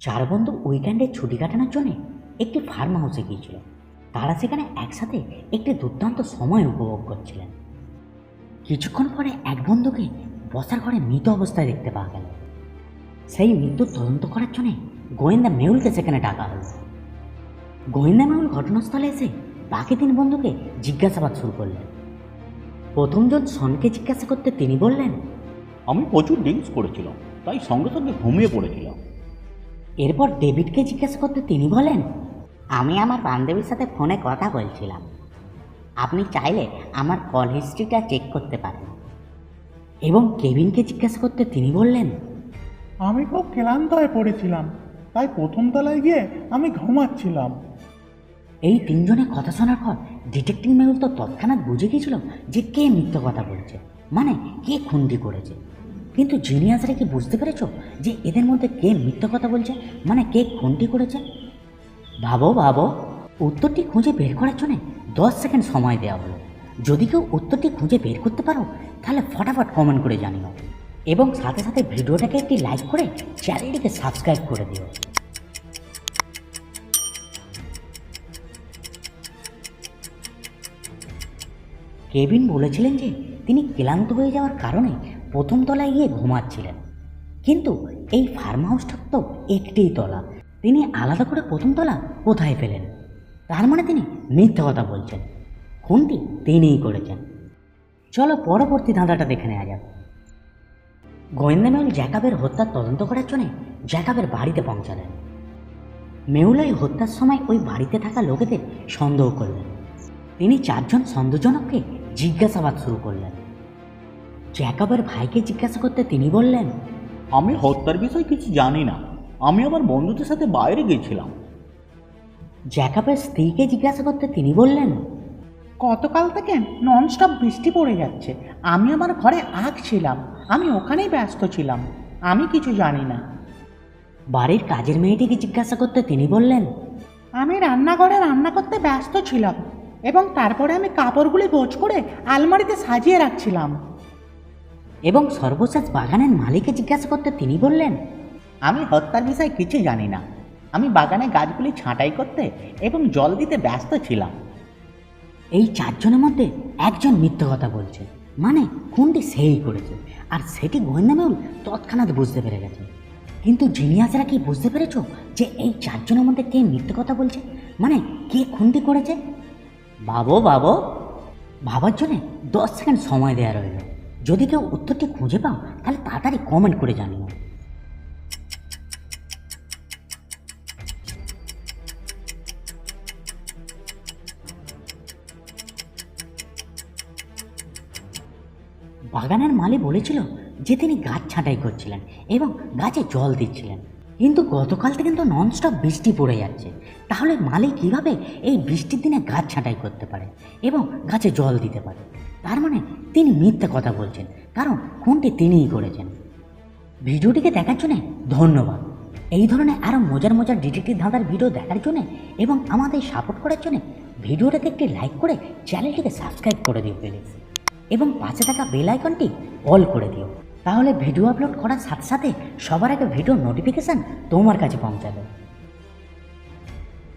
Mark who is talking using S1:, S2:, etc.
S1: চার বন্ধু উইকেন্ডে ছুটি কাটানোর জন্য একটি ফার্ম হাউসে গিয়েছিল। তারা সেখানে একসাথে একটি দুর্দান্ত সময় উপভোগ করছিলেন। কিছুক্ষণ পরে এক বন্ধুকে বসার ঘরে মৃত অবস্থায় দেখতে পাওয়া গেল। সেই মৃত্যুর তদন্ত করার জন্য গোয়েন্দা মেহুলকে সেখানে ডাকা হল। গোয়েন্দা মেহুল ঘটনাস্থলে এসে বাকি তিন বন্ধুকে জিজ্ঞাসাবাদ শুরু করলেন। প্রথমজন শনকে জিজ্ঞাসা করতে তিনি বললেন,
S2: আমি প্রচুর ড্রিঙ্কস করেছিলাম, তাই সঙ্গে সঙ্গে ঘুমিয়ে পড়েছিলাম।
S1: এরপর ডেভিডকে জিজ্ঞাসা করতে তিনি বলেন, আমি আমার বান্ধবীর সাথে ফোনে কথা বলছিলাম, আপনি চাইলে আমার কল হিস্ট্রিটা চেক করতে পারেন। এবং কেভিনকে জিজ্ঞাসা করতে তিনি বললেন,
S3: আমি খুব ক্লান্ত হয়ে পড়েছিলাম, তাই প্রথম তলায় গিয়ে আমি ঘুমাচ্ছিলাম।
S1: এই তিনজনের কথা শোনার পর ডিটেকটিভ মেহুল তো তৎক্ষণাৎ বুঝে গিয়েছিল যে কে মিথ্যে কথা বলছে, মানে কে খুনটি করেছে। কিন্তু জিনিয়াসরা কি বুঝতে পেরেছ যে এদের মধ্যে কে মিথ্যে কথা বলছে, মানে কে খুনটি করেছে? ভাবো ভাবো, উত্তরটি খুঁজে বের করার জন্য 10 সেকেন্ড সময় দেওয়া হলো। যদি কেউ উত্তরটি খুঁজে বের করতে পারো তাহলে ফটাফট কমেন্ট করে জানিও, এবং সাথে সাথে ভিডিওটাকে একটি লাইক করে চ্যানেলটিকে সাবস্ক্রাইব করে দিও। কেভিন বলেছিলেন যে তিনি ক্লান্ত হয়ে যাওয়ার কারণে প্রথম তলায় গিয়ে ঘুমাচ্ছিলেন, কিন্তু এই ফার্ম হাউসটা তো একটিই তলা, তিনি আলাদা করে প্রথম তলা কোথায় পেলেন? তার মানে তিনি মিথ্যা কথা বলছেন, খুনটি তিনিই করেছেন। চলো পরবর্তী ধাঁধাটা দেখে নেওয়া যাক। গোয়েন্দা মেহুল জ্যাকাবের হত্যার তদন্ত করার জন্য জ্যাকাবের বাড়িতে পৌঁছালেন। মেহুল ওই হত্যার সময় ওই বাড়িতে থাকা লোকেদের সন্দেহ করলেন। তিনি চারজন সন্দেহজনককে জিজ্ঞাসাবাদ শুরু করলেন। জ্যাকাবের ভাইকে জিজ্ঞাসা করতে তিনি বললেন,
S2: আমি হত্যার বিষয়ে কিছু জানি না, আমি আমার বন্ধুদের সাথে বাইরে গিয়েছিলাম।
S1: জ্যাকাবের স্ত্রীকে জিজ্ঞাসা করতে তিনি বললেন,
S4: গতকাল থেকে ননস্টপ বৃষ্টি পড়ে যাচ্ছে, আমি আমার ঘরে আঁকছিলাম, আমি ওখানেই ব্যস্ত ছিলাম, আমি কিছু জানি না।
S1: বাড়ির কাজের মেয়েটিকে জিজ্ঞাসা করতে তিনি বললেন,
S4: আমি রান্নাঘরে রান্না করতে ব্যস্ত ছিলাম এবং তারপরে আমি কাপড়গুলি গোছ করে আলমারিতে সাজিয়ে রাখছিলাম।
S1: এবং সর্বশেষ বাগানের মালিককে জিজ্ঞাসা করতে তিনি বললেন,
S4: আমি হত্যার বিষয়ে কিছু জানি না, আমি বাগানে গাছগুলি ছাঁটাই করতে এবং জল দিতে ব্যস্ত ছিলাম।
S1: এই চারজনের মধ্যে একজন মিথ্যে কথা বলছে, মানে খুনটি সেই করেছে, আর সেটি গোয়েন্দা মেহুল তৎক্ষণাৎ বুঝতে পেরে গেছে। কিন্তু জিনিয়াসরা কি বুঝতে পেরেছ যে এই চারজনের মধ্যে কে মিথ্যে কথা বলছে, মানে কে খুনটি করেছে? ভাবো ভাবো, ভাবার জন্য 10 সেকেন্ড সময় দেওয়া রইল। যদি কেউ উত্তরটি খুঁজে পাও তাহলে তাড়াতাড়ি কমেন্ট করে জানিও। বাগানের মালি বলেছিল যে তিনি গাছ ছাঁটাই করছিলেন এবং গাছে জল দিচ্ছিলেন, কিন্তু গতকাল থেকে কিন্তু ননস্টপ বৃষ্টি পড়ে যাচ্ছে। তাহলে মালি কিভাবে এই বৃষ্টির দিনে গাছ ছাঁটাই করতে পারে এবং গাছে জল দিতে পারে? তার মানে তিনি মিথ্যে কথা বলছেন, কারণ খুনটি তিনিই করেছেন। ভিডিওটিকে দেখার জন্য ধন্যবাদ। এই ধরনের আরও মজার মজার ডিটেকটিভ ধাঁধার ভিডিও দেখার জন্য এবং আমাদের সাপোর্ট করার জন্য ভিডিওটাকে একটি লাইক করে চ্যানেলটিকে সাবস্ক্রাইব করে দিও প্লিজ, এবং পাশে থাকা বেল আইকনটি অল করে দিও। তাহলে ভিডিও আপলোড করার সাথে সাথে সবার আগে ভিডিও নোটিফিকেশান তোমার কাছে পৌঁছাবে।